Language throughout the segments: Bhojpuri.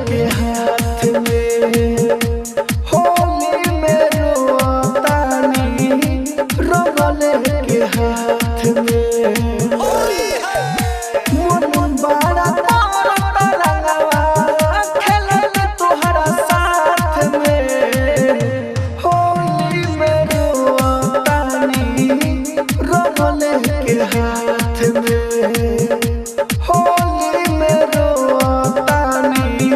के हाथ में होली में रोतानी रंगले के हाथ में मन बड़ा रंगवा खेलल तोहरा साथ में होली में रोतानी रंगले के हाथ में होली में रोतानी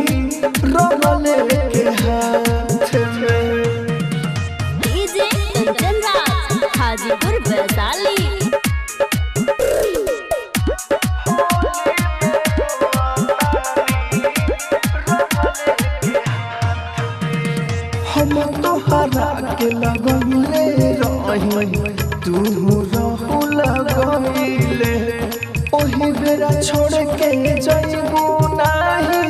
रंगले के हाथ में। डीजे कंचन राज हाजीपुर वैशाली। हम तोहरा के लगले रही तू रहू लगले ओही बेरा छोड़ के जइबू नाही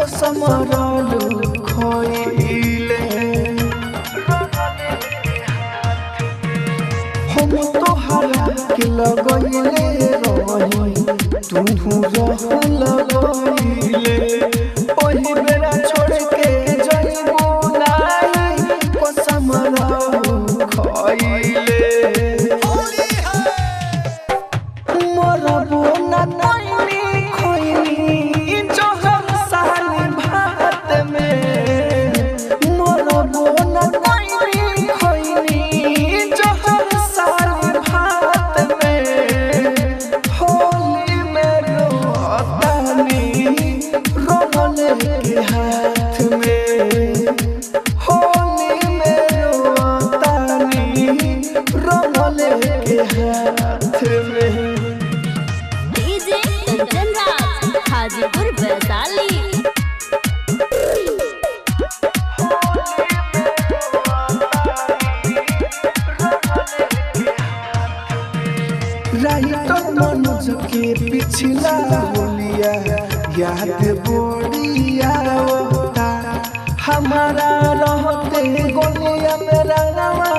ओ समरलू खोइले हम तोहरा के लगले रही तू रहू लगले ओही बेरा छोड़ के जइबू नाही ओ समरलू खोइले मरबो ना नैनी खोइनी जोहर साली भात में मरबो ना नैनी खोइनी जोहर साली भात में होली में रोतानी रंगले के हाथ में होली में रोतानी रंगले के हाथ में। डीजे कंचन राज हाजीपुर वैशाली। राइटर मनोज के पिछला होलिया याद बोलिया होता हमारा रहते गोलिया में रंगवा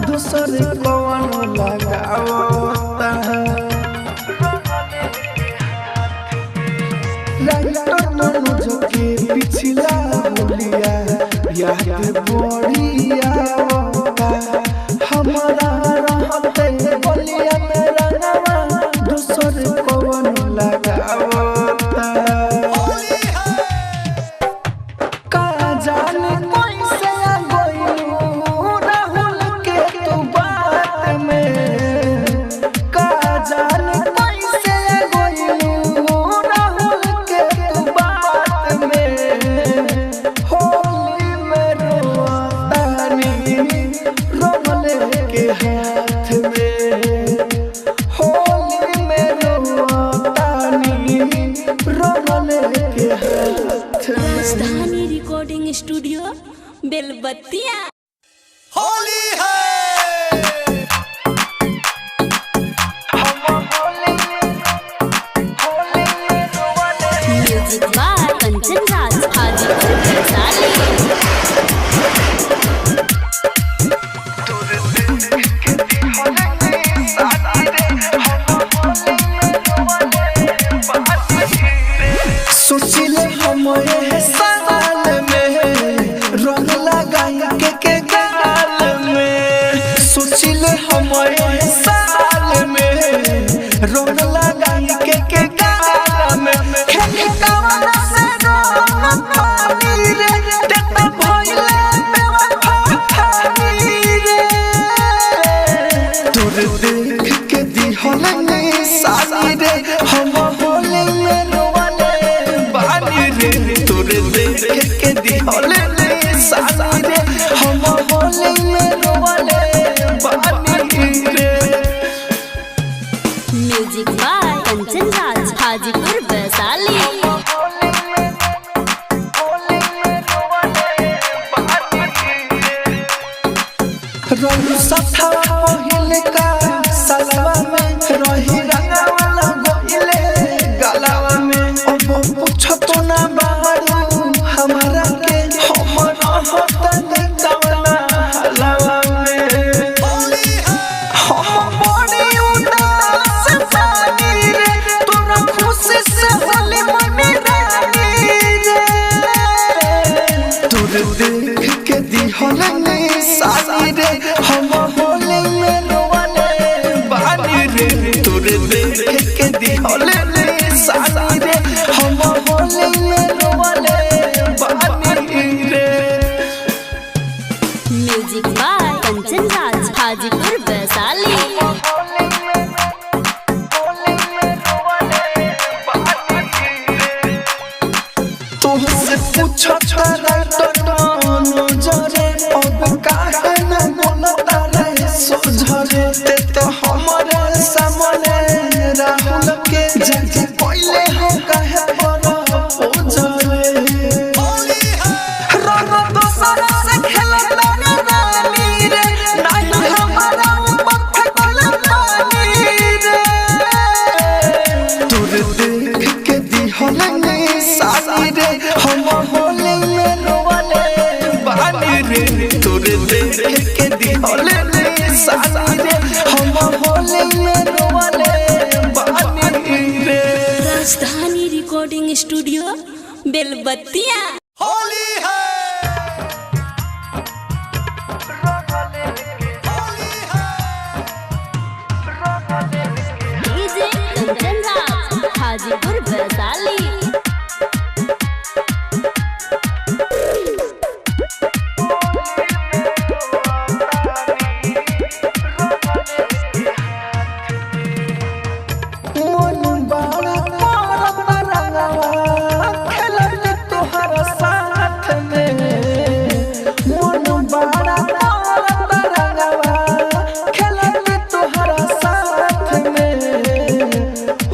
दूसर कौन लगावता राइटर मनोज के पिछला होलिया याद बोलिया होता हमारा रहते गोलिया में रंगवा दूसर कौन लगावता का जाने कैसे गइलू राहुल के तू बात में का जाने कैसे गइलू राहुल के तू बात में होली में रोतानी रंगले के हाथ में होली में रोतानी रंगले के हाथ में। राजधानी रिकॉर्डिंग स्टूडियो बेलबत्तिया। होली है म्यूजिक बाय कंचन राज हाजीपुर वैशाली। सोचिले हम ये साल में रंग लगाई के गाल में सोचिले हम ये साल में रंग लगाई के गाल में खेल कवन से रंग पानी रे देखते भइले बेवफानी रे तोर देख के दिहल निशानी रे हम होली में रोवाले बानी रे तोर देख के दिहल निशानी रे हम होली में रोवाले बानी रे। Music by Kanchan Raj Hajipur Vaishali. रंग सथा पहिले का सलवा में रही रंगवाला गोइले गलावा में अब पूछतो ना बारू हमारा के हमरा होता निकवला हलावा में हम बड़ी उदास बानी रे तोरा खुशी से होली मनी रानी रे तुझसे पूछो तारा टटनो जरे अब काहे न बोलता रे सोझरे ते तो हमारे सामने राहुल के जगह पहले हो कहे बड़ा ओझरे होली है रंग दोसरा से खेलता रे रानी रे नहीं हमारा ऊपर फेंकल पानी रे तोरे देख के दिहल सानी रे हम होली में रोवले बानी रे तोरे देख के दिहल सानी रे हम होली में रोवले बानी रे राजधानी रिकॉर्डिंग स्टूडियो बेलबत्तिया। होली है डीजे कंचन राज हाजीपुर वैशाली। मन बड़ा करत रंगवा खेलत तोहरा साथ में मन बड़ा करत रंगवा खेलत तोहरा साथ में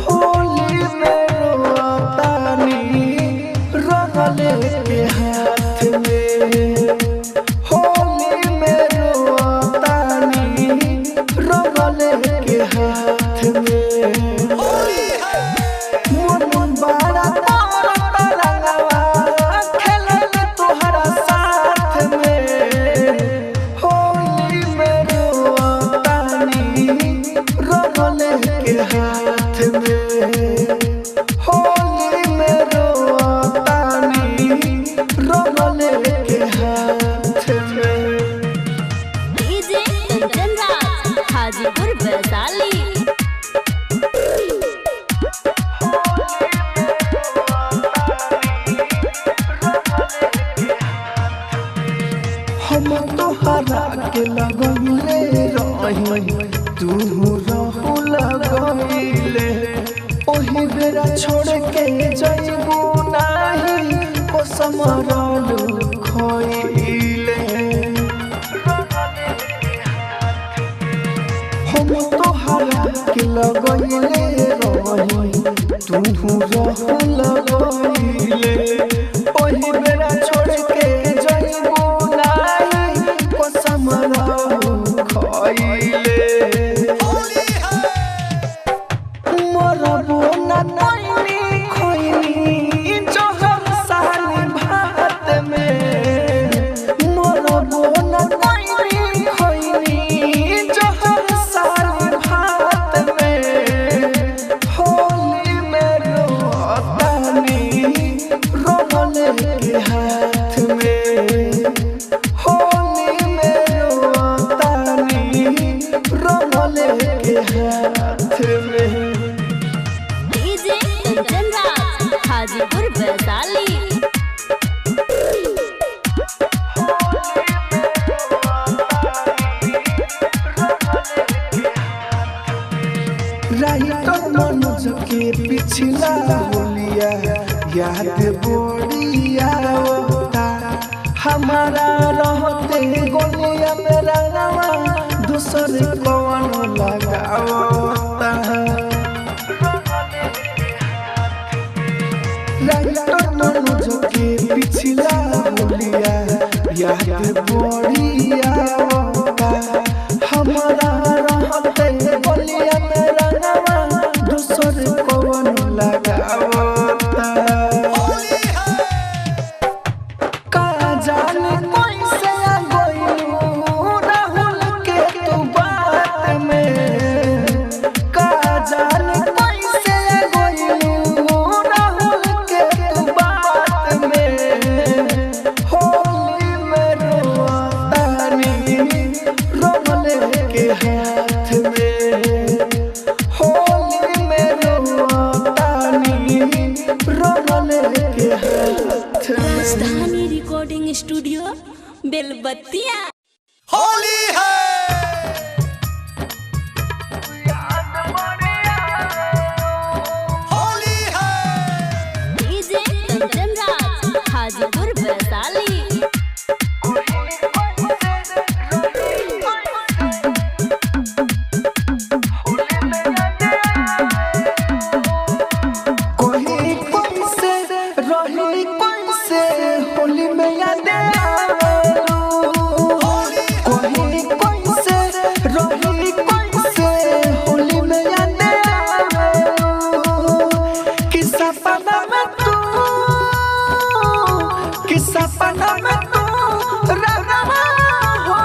होली में रोतानी रंगले के हाथ में होली में रोतानी रंगले के हाथ में होली है मन बड़ा करत रंगवा खेलत तोहरा साथ में होली में रोतानी रंगले के हाथ में होली में रोतानी रंगले के हाथ में डीजे कंचन राज हाजीपुर वैशाली। हम तोहरा के लगले रही तू रहू लगले ओही बेरा छोड़ के जइबू नाही कसम रहलू खइले हम तोहरा के लगले रही तू रहू लगले ओही बेरा छोड़ के जइबू नाही कसम रहू खइले होली है मरबो न नैनी खोइनी जहर सानी भात में मरबो न नैनी खोइनी जहर सानी भात में होली में रोतानी रंगले के हाथ में होली में रोतानी रंगले के हाथ में डीजे कंचन राज हाजीपुर वैशाली। राइटर मनोज के पिछला होलिया याद बोलिया होता हमारा रहते गोलिया में रंगवा दूसर कौन लगावता राइटर मनोज के पिछला होलिया याद बोलिया होता हमारा रहते गोलिया में रंगवा दूसर कौन लगावता होली है का जाने कैसे आ गइलू राहुल के तू बात में का जाने कैसे आ गइलू राहुल के तू बात में होली में रोतानी रंगले के हाथ में होली में रोतानी रंगले के हाथ में राजधानी रिकॉर्डिंग स्टूडियो बेलबत्तिया। होली है होली है डीजे कंचन राज में याद आवेलू कोई कैसे रही कैसे होली में याद आवेलू कि सपना में तू रगवा हो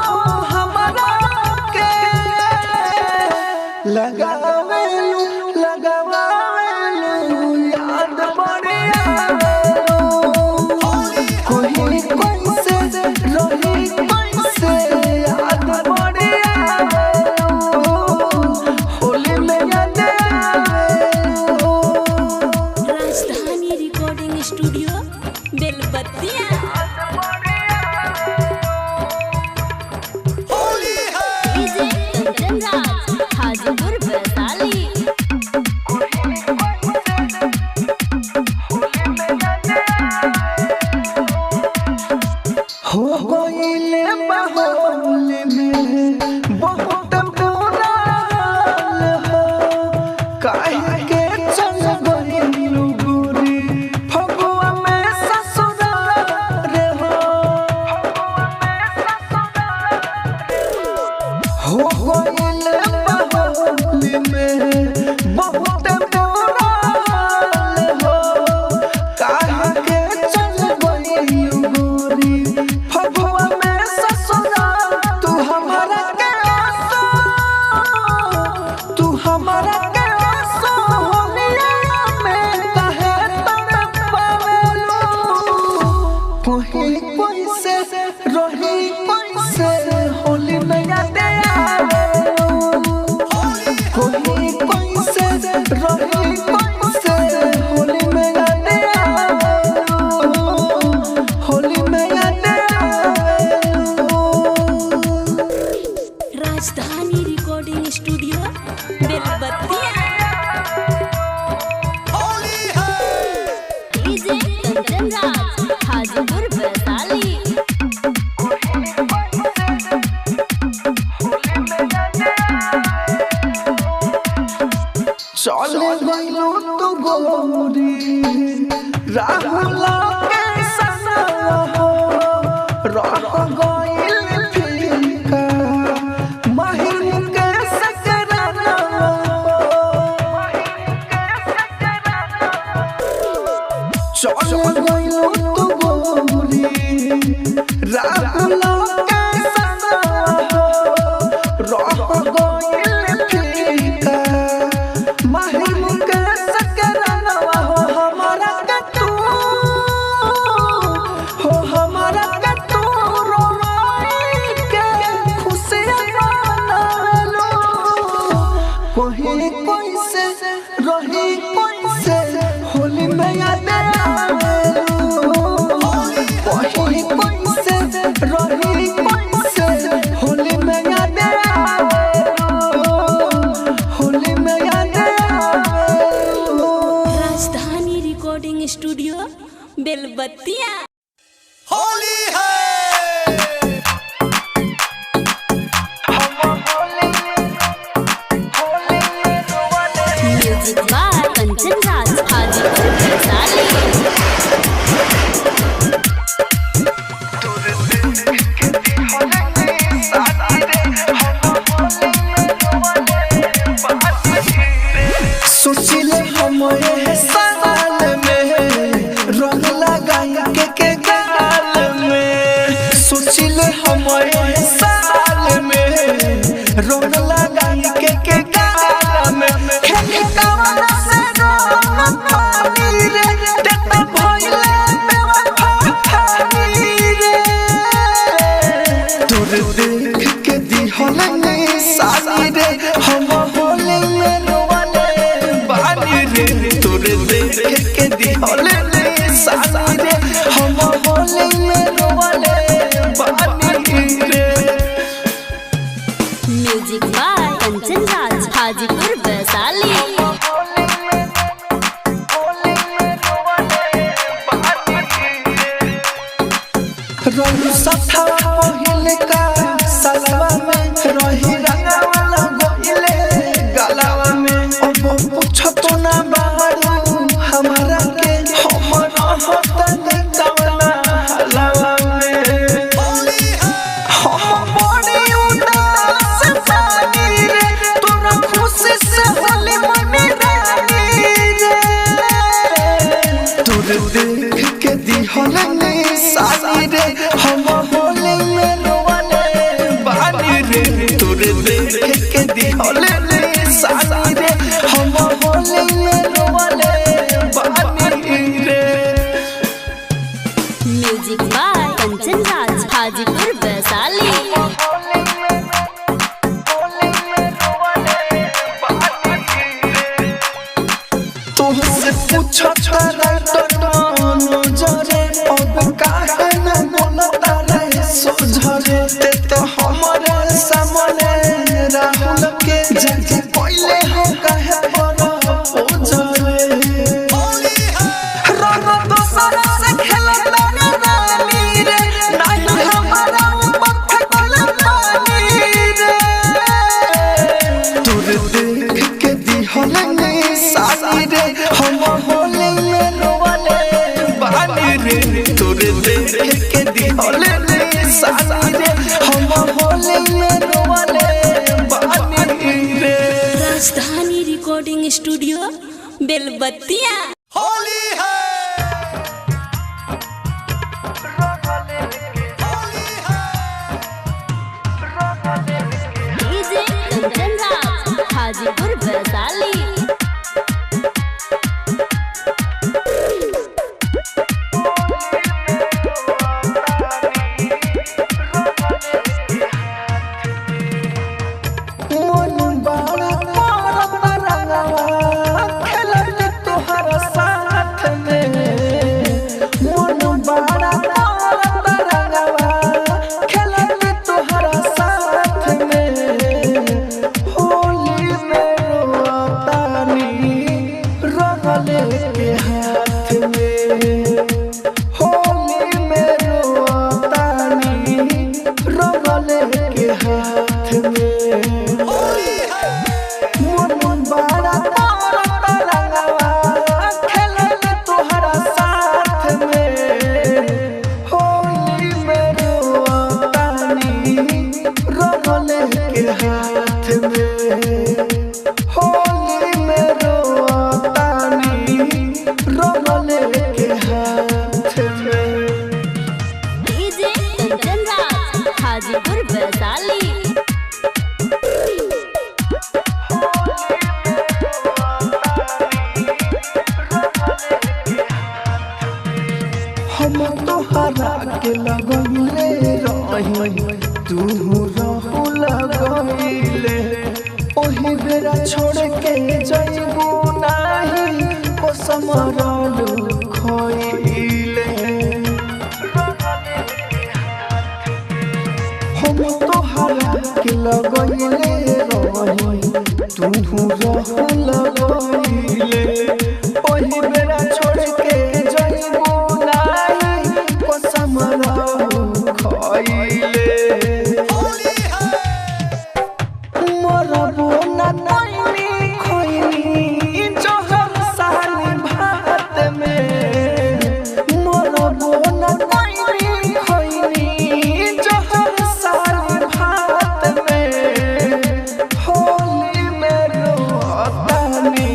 हमारा के लगावेलू याद बड़ी आवेलू कोई कैसे रही कैसे याद बड़ी आवेलू होली में याद आवेलू। राजधानी रिकॉर्डिंग स्टूडियो बेलबत्तिया। होली है डीजे कंचन राज हाजीपुर वैशाली। हो गइले बाहोली में बहुत बुरा हाल हो काहे के चल गइलू गोरी फगुआ में ससुराल हो गइले बाहोली में बहुत बुरा हाल हो काहे के चल गइलू गोरी फगुआ में ससुराल तू हमारा के आसो होलिया में काहे तड़पावेलू कोई कैसे रही कैसे होली में याद आवेलू कोई कैसे रही कैसे होली में याद आवेलू होली में याद आवेलू। राजधानी रिकॉर्डिंग स्टूडियो बेलबत्तिया। होली है डीजे कंचन राज हाजीपुर वैशाली। चल गइलू तू गोरी राहुल के संग हो रह गइल फीका महिन के सकराना चल गइलू तू गोरी राहुल के संग हो रह गइल फीका महिम के सकरानवा हो हमारा के तू रोई के खुशियाँ मनावेलू कोई कैसे रही कैसे होली में याद आवेलू कोई कैसे रही कैसे होली में याद आवेलू होली में याद आवेलू। राजधानी रिकॉर्डिंग स्टूडियो बेलबत्तिया। होली है म्यूजिक बाय कंचन राज हाजीपुर वैशाली। सोचिले हमारे साल में रंग लगाई के गाल में सोचिले हमारे साल में रंग लगाई के गाल में खेली कावना से रंग पानी रे देता भइले बेवफा खानी रे तोर देख के दिहले साली रे हम होली में रोवाले बानी रे तोर देख के दिहले साली रे हम होली में रोवाले बानी रे। Music by Kanchan Raj Hajipur Vaishali. रंग सफा पहिले का सलवा में रही रंगवा लगइले गलवा में अब पूछो तो ना बारू हमारा के हमरा होता निकवला हलवा बाय कंचन राज हाजीपुर वैशाली। तुमसे पूछो जरे अब काहे न बोलता रे सोझरे ते तो हमारे सामने राहुल के जगे पहले हो कहे बड़ा ओझरे राना दोसर से खेलता रे रानी रे नहीं हमारा ऊपर फेंकल पानी रे तोर देख के दिहले सानी रे हम होले में रोवाले बानी रे तोर देख के दिहले सानी रे हम होले में रोवाले बानी रे। राजधानी रिकॉर्डिंग स्टूडियो बेलबत्तिया। होली है होली है डीजे कंचन राज हाजीपुर वैशाली। मन बड़ा रंगवा खेलत तोहरा साथ में मन बड़ा रंगवा खेलत तोहरा साथ में होली में रोतानी रंगले के हाथ में होली में रोतानी रंगले के हाथ में होली है मन बड़ा रंगवा खेलत तोहरा साथ में होली में रोतानी रंगले के हाथ में होली में रोतानी रंगले के हाथ में। डीजे कंचन राज हाजीपुर वैशाली। हम तोहरा के लगले रही तू रहू लगले ओही बेरा छोड़ के जइबू नाही ओ समरलू खइले हम तोहरा के लगले रही तू रहू लगले ओही बेरा छोड़ के जइबू नाही ओ समरलू खइले होली है मरबो न नैनी खोइनी जहर साली भात में मरबो न नैनी खोइनी जहर साली भात में होली में रोतानी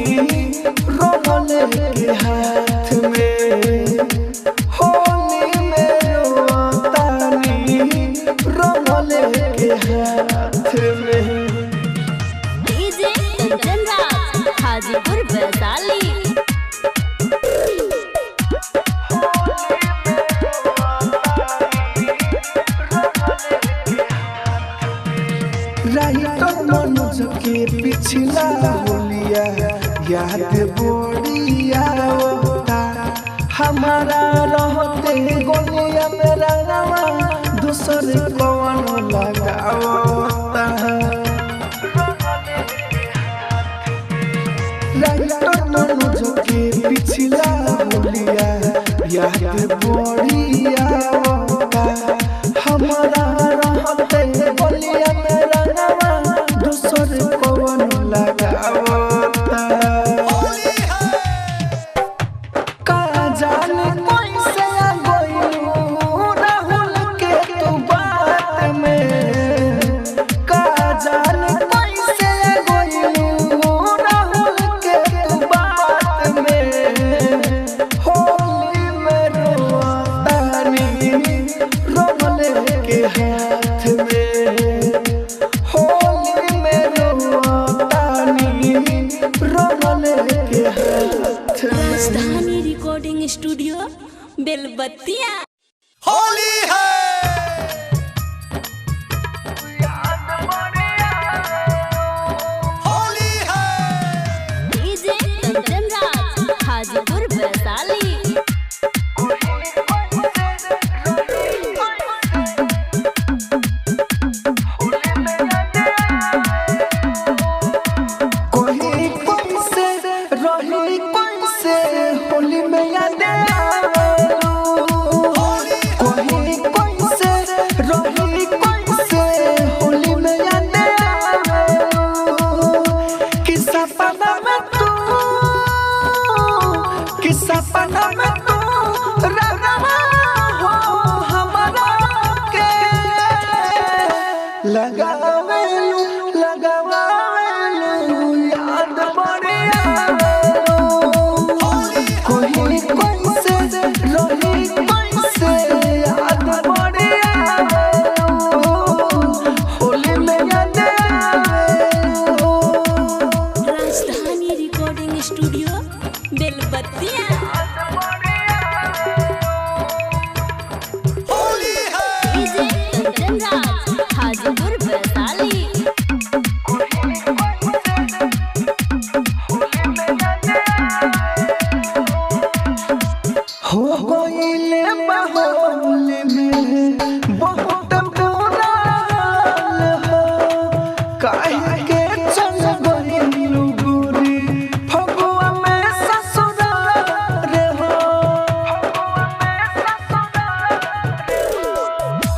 रंगले के हाथ में होली में रोतानी रंगले के हाथ में। डीजे कंचन राज हाजीपुर वैशाली। राइटर मनोज के पिछला होलिया याद बोलिया होता हमारा रहते गोलिया में रंगवा दूसर कौन लगावता राइटर मनोज के पिछला होलिया याद बोलिया होता हमारा रहते गोलिया में रंगवा दूसर कौन लगावता होली है का जाने कैसे आ गइलू राहुल के तू बात में का जाने कैसे आ गइलू राहुल के तू बात में होली में रोतानी रंगले के हाथ में होली में रोतानी रंगले के हाथ में। राजधानी रिकॉर्डिंग स्टूडियो बेलबत्तिया। होली है होली है डीजे कंचन राज हाजीपुर वैशाली। कोई कैसे रही कैसे होली में याद कोई कैसे रही कैसे होली में याद कि सपना में तू रहा हो हमारा के लगावेलू याद बढ़िया कोई कैसे रही कैसे याद बढ़िया होली में याद राजधानी रिकॉर्डिंग स्टूडियो बेलबत्तिया। होली है डीजे कंचन राज हाजीपुर वैशाली। हो गईले बाहोली में बहुत बुरा हाल हो काहे के चल गईलू गोरी फगुआ में ससुराल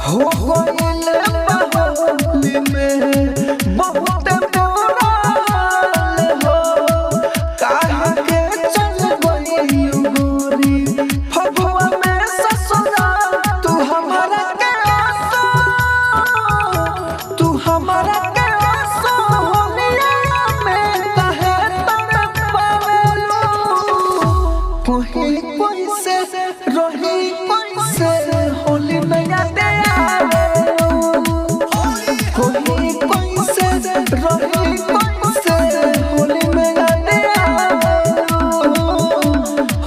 हो गईले बाहोली में बहुत बुरा हाल हो काहे के चल गईलू गोरी फगुआ में ससुराल तू हमारा के आसो होलिया में काहे तड़पावेलू कोई कैसे रही कैसे होली में याद आवेलू कोई कैसे रही कैसे होली में याद आवेलू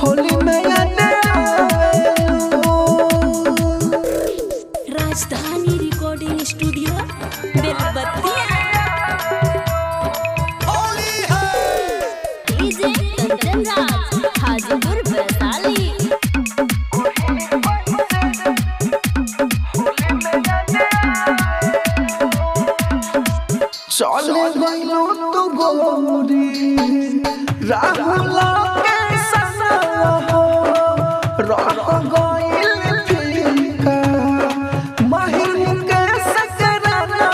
होली में याद आवेलू राजधानी रिकॉर्डिंग स्टूडियो बेलबत्तिया। होली है डीजे कंचन राज हाजीपुर वैशाली। चल गईलू तू गोरी राहुल के संग हो रह गईल फीका महिर के सकराना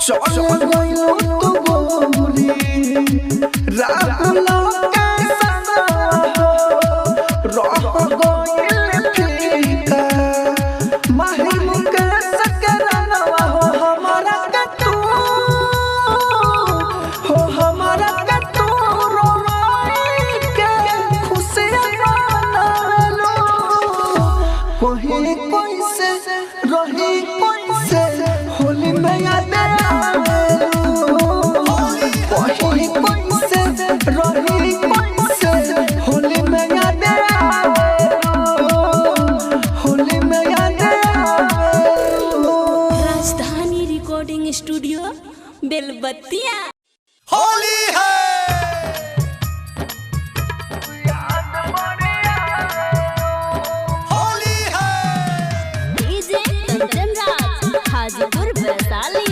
चल गईलू तू गोरी राहुल के संग हो रह गईल फीका महिम के सकराना हो हमारा के तू रोई के खुशियाँ मनालो कोई कैसे रही कैसे होली में याद आवेलू कोई कैसे रही कैसे होली में याद आवेलू होली में याद आवेलू राजधानी रिकॉर्डिंग स्टूडियो बेलबत्तिया। होली है होली है डीजे कंचन राज हाजीपुर वैशाली।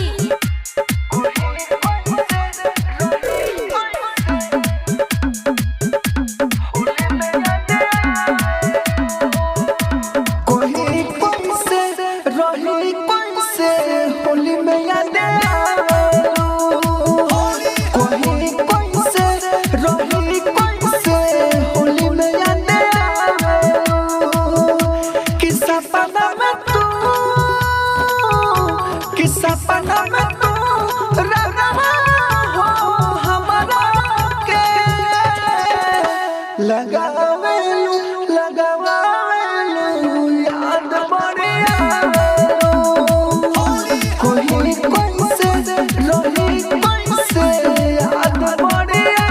कोई कैसे रही कैसे होली में याद आवेलू कोई कैसे रही कैसे होली में याद आवेलू कि सपना में तू रहा हो हमारा के लगावेलू याद बढ़िया कोई कैसे रही कैसे याद बढ़िया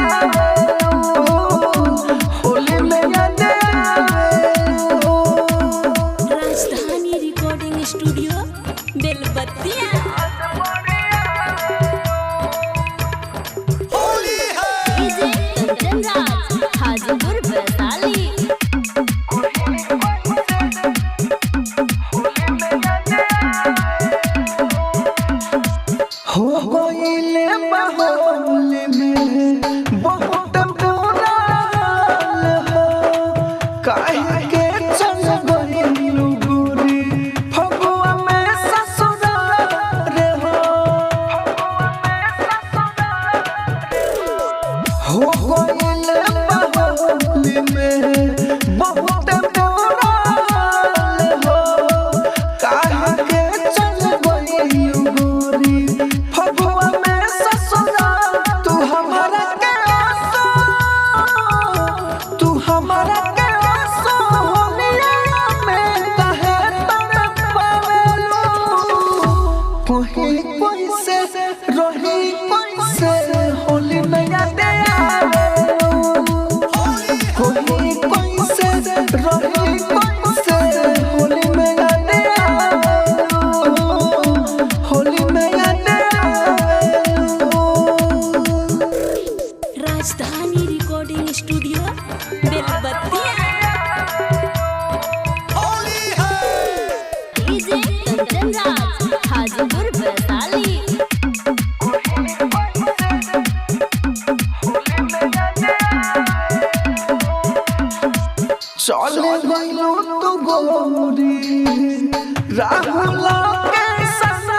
काहे के चल गइलू गोरी फगुआ में ससुराल हो गइल बाहोली में बहुत बुरा हाल हो काहे के चल गइलू गोरी फगुआ में ससुराल तू हमारा के होलिया में काहे तड़पावेलू कोई से रही कैसे होली में याद आवेलू कोई से रही कैसे होली में याद आवेलू होली में याद आवेलू राजधानी रिकॉर्डिंग स्टूडियो बेलबत्तिया होली है डीजे कंचन राज हाजीपुर वैशाली चल गइलू तू गोरी राहुल के संग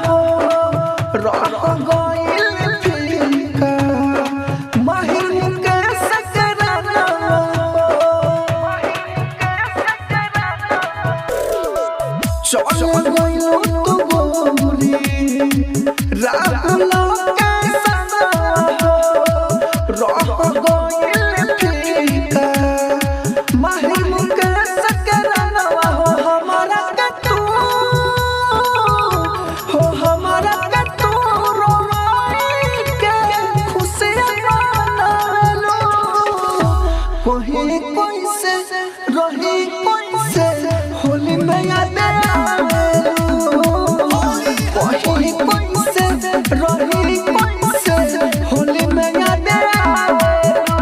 हो रह गइल फीका महिन के सकराना चल गइलू तू गोरी राहुल के संग हो रह गइल फीका महिम के सकरानवा हो हमारा के तू रोई के खुशियाँ मनालो कोई से रही कैसे होली में याद आवेलू कोई से रही कैसे होली में याद आवेलू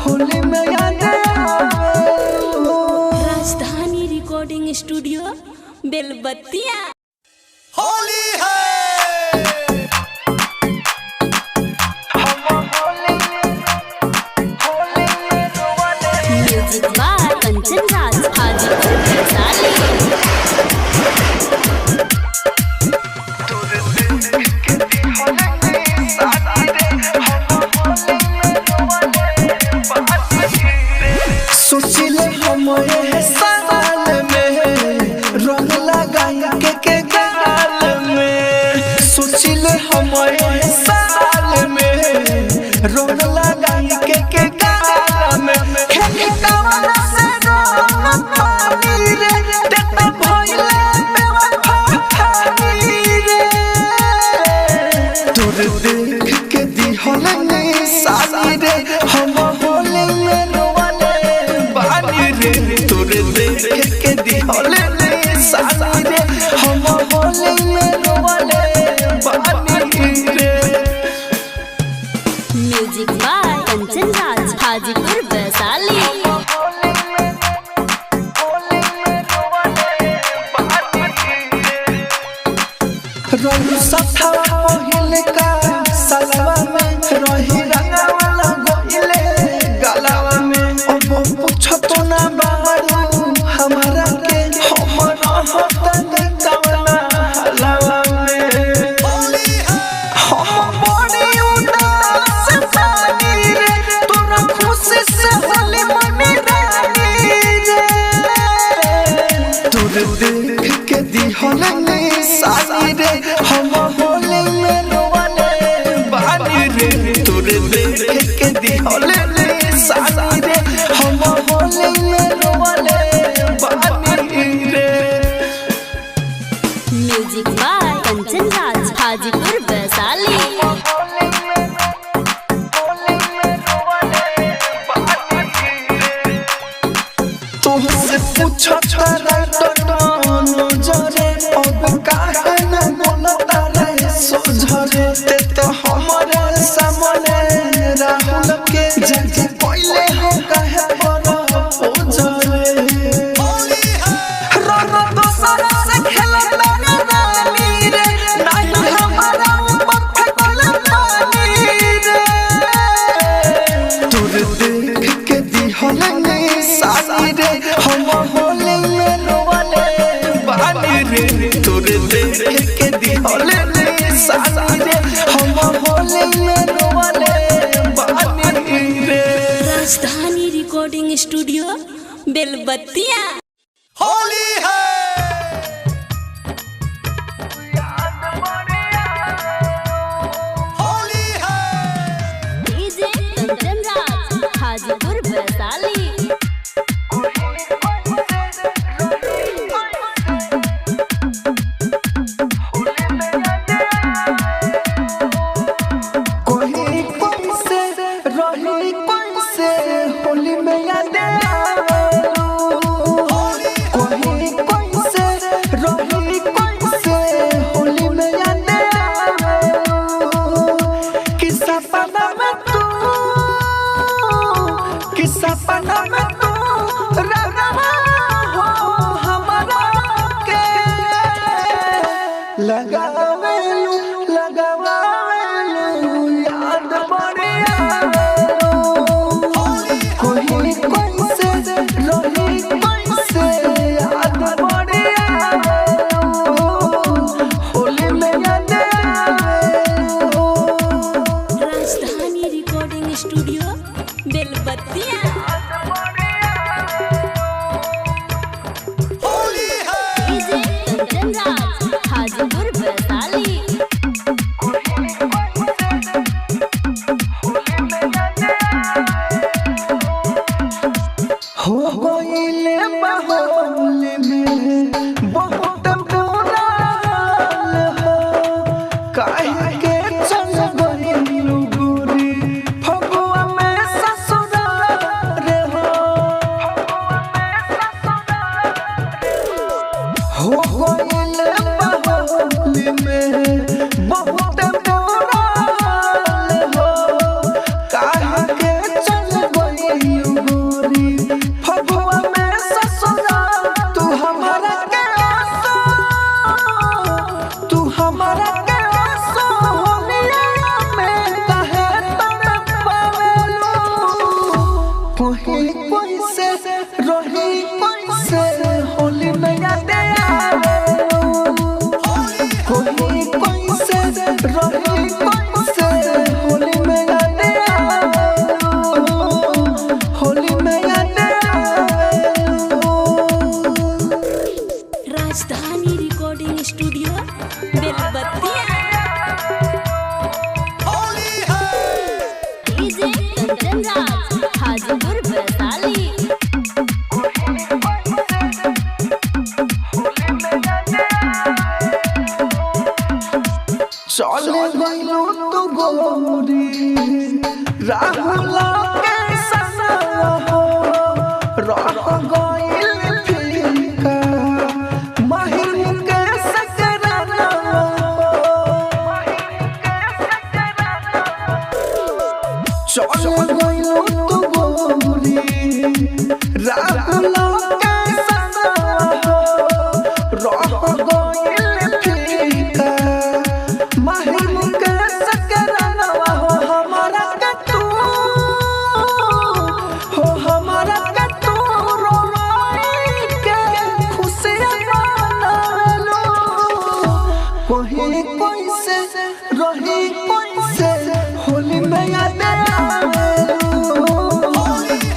होली में याद आवेलू राजधानी रिकॉर्डिंग स्टूडियो बेलबत्तिया होली है म्यूजिक बाय कंचन राज हाजीपुर वैशाली सोचिले हमारे साल में रंग लगाई के गाल में सोचिले हमारे साल में रंग लगाई के गाल में खेली कवना से रंग पानी रे देता भइले बेवफा खानी रे तोर देख के दिहल साली रे हम होली में रोवाले बानी रे तोर देख के दिहल साली रे हम होली में रोवाले बानी रे म्यूजिक बाय कंचन राज हाजीपुर वैशाली रंग सथा पहिले का सलवा में रही रंगवाला गोइले गलवा में अब पूछतो ना बारू हमारा के हमरा होतन कवला हलवा में होली है हम बड़ी उदास बानी रे तोरा खुशी से होली मनानी रे तोर देख के दिहल साली रे हम होली में रोवाले बानी रे तोर देख के दिहल साली रे हम होली में रोवाले बानी रे म्यूजिक बाय कंचन राज हाजीपुर वैशाली तुझसे पूछता रटनो जरे अब काहे न बोलता रे सोझरे ते तो हमारे सामने राहुल के जगे पहले हो कहे बड़ा ओझरे होली है रंग दोसरा से खेलता रानी रे नहीं हमारा ऊपर फेंकल पानी रे तोर देख के दिहल राजधानी रिकॉर्डिंग स्टूडियो बेलबत्तिया। होली है होली है डीजे कंचन राज हाजीपुर वैशाली। कोई कोई से रही कोई से होली में याद कोई कोई से रही कोई से होली में याद किस्सा पना में तू किस्सा पना में तू रगवा हो हमारा के लगावेलू याद बड़े कोई कोई से रही कोई से याद बड़े होली में याद राजधानी रिकॉर्डिंग स्टूडियो बेलबत्तिया। होली है डीजे कंचन राज हाजीपुर वैशाली। हो गइले बाहोली में बहुत बुरा हाल हो काहे के चल गइलू गोरी फगुआ में ससुराल हो गइले बाहोली में बहुत बुरा हाल हो काहे के चल गइलू गोरी फगुआ में ससुराल तू हमारा के आसो होलिया में काहे तड़पावेलू कोई कोई से रही कोई से होली में याद कोई कोई से रही कोई से होली में याद होली में याद राजधानी रिकॉर्डिंग स्टूडियो बेलबत्तिया। होली है डीजे कंचन राज हाजीपुर वैशाली। चल गइलू तू गोरी राहुल के संग हो रह गइल फीका महिन के सकराना चल गइलू तू गोरी राहुल के संग हो रह गइल फीका महिन के सकराना हो हमारा के तू रोई के खुशियाँ मनावेलू कोई कोई से रही कोई से होली में याद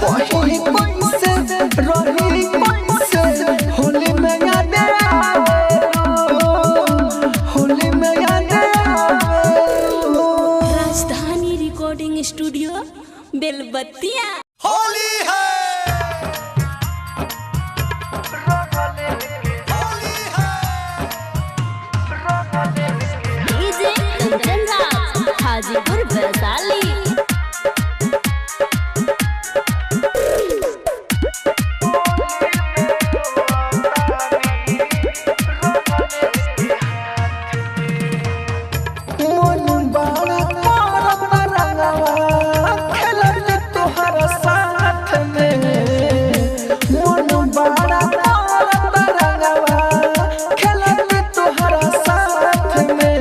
कोई कोई से रही कोई से होली में याद होली में याद राजधानी रिकॉर्डिंग स्टूडियो बेलबत्तिया। होली है होली है डीजे कंचन राज हाजीपुर वैशाली। मन बड़ा करत रंगवा खेलत तोहरा साथ में मन बड़ा करत रंगवा खेलत तोहरा साथ में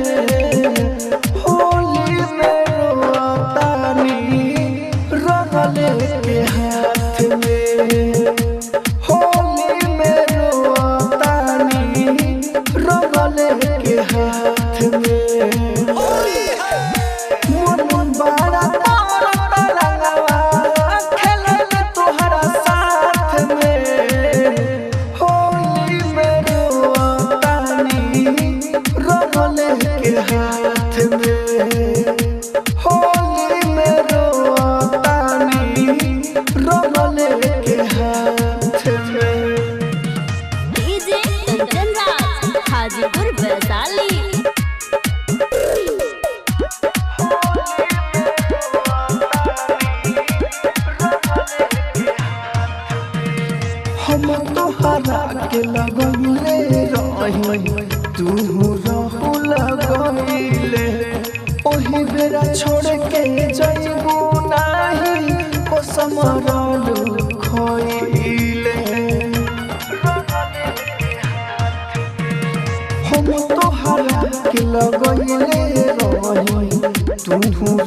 होली में रोतानी रगले के हाथ में होली में रोतानी रगले के हाथ में होली है मन बड़ा करत रंगवा खेलत होली में रोतानी रंगले के हाथ में। डीजे कंचन राज हाजीपुर वैशाली। हम तोहरा के लगले रही तू रहू लगले ओही बेरा छोड़ के जइबू नाही ओ समरल खोइले। हम तोहरा के लगले रही तू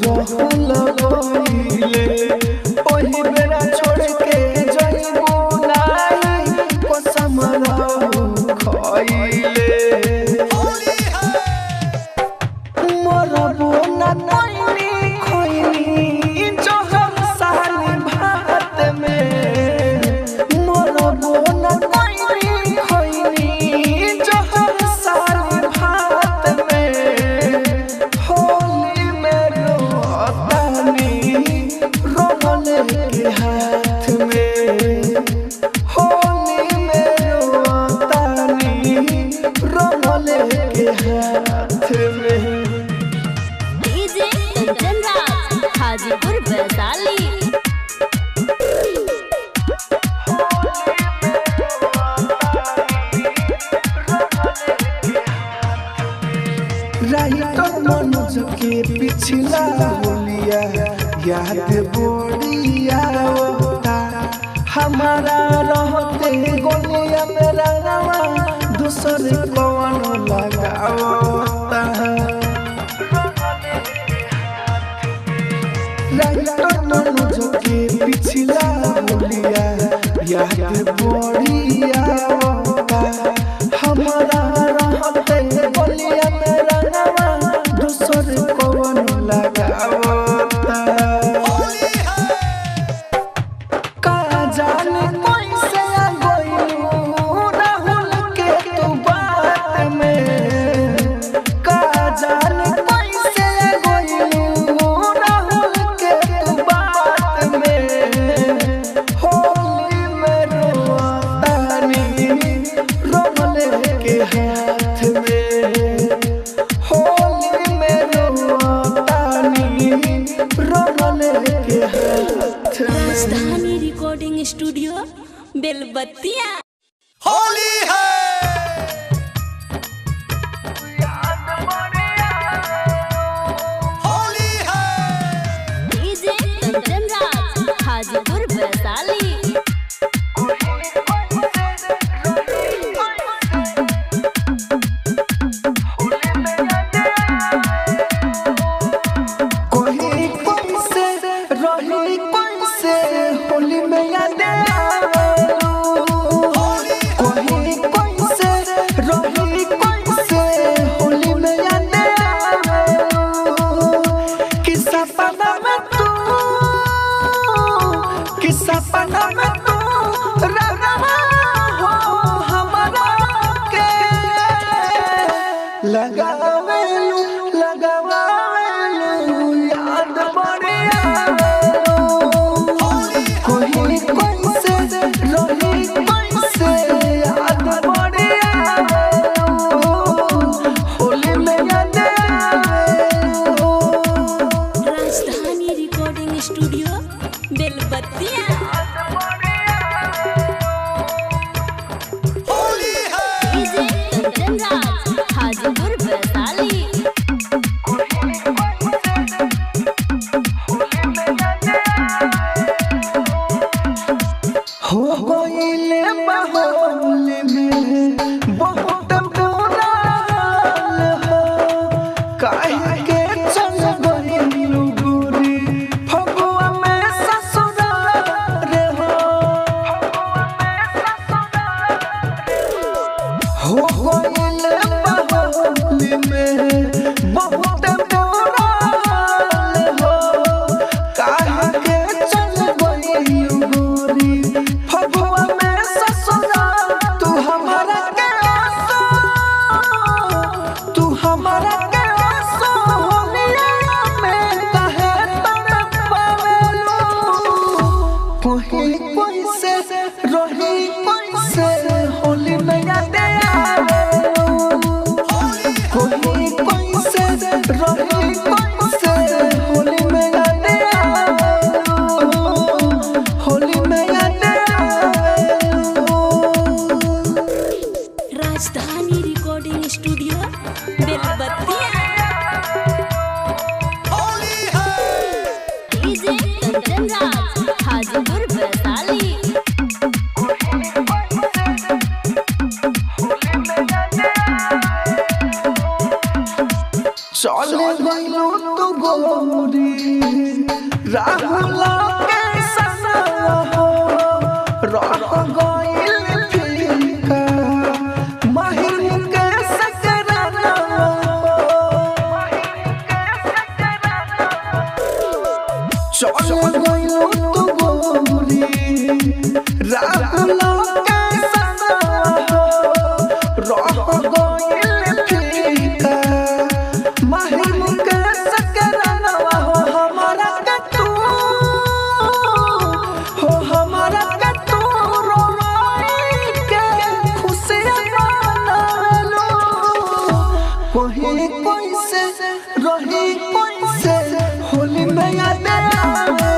रहू लगले ओही बेरा छोड़ के जइबू हाथ में होली में रोतानी रंगले के हाथ में। डीजे कंचन राज हाजीपुर वैशाली। राइटर मनोज के पिछला होलिया याद बोलिया होता हमारा रहते गोलिया में रंगवा दूसर कौन लगावता। राइटर मनोज के पिछला होलिया याद बोलिया होता हमारा रहते गोलिया में रंगवा दूसर कौन लगावता। का जाने कैसे गइलू राहुल के तू बात में। का जाने कैसे गइलू राहुल के तू बात में। होली में रोतानी रंगले के हाथ में। होली में रोतानी रंगले के हाथ में। राजधानी रिकॉर्डिंग स्टूडियो बेलबत्तिया। होली है होली है डीजे कंचन राज हाजीपुर वैशाली। कोई कैसे रही कैसे होली में याद आवेलू। कोई कैसे रही कैसे होली में याद आवेलू। कि सपना में तू रंगवा हो हमारा के लगावेलू याद बड़ी आवेलू। कोई कैसे रही कैसे याद बड़ी आवेलू। होली में याद आवेलू। राजधानी रिकॉर्डिंग स्टूडियो बेलबत्तिया। कैसे रही कैसे होली में याद आवे कोई कैसे रही कैसे होली में याद आवे होली में याद आवे राजधानी रिकॉर्डिंग स्टूडियो बेलबत्तिया होली है डीजे कंचन राज हाजीपुर वैशाली चले गइलो तू गोरी राहुल के संग हो रह गइल फीका महिन के सकराना चले गइलो तू गोरी राहुल के संग हो रह गइल फीका महिम के सकरानवा हो हमारा के तू रोई के खुशियाँ मनालो कोई कैसे रही कैसे होली में याद आवे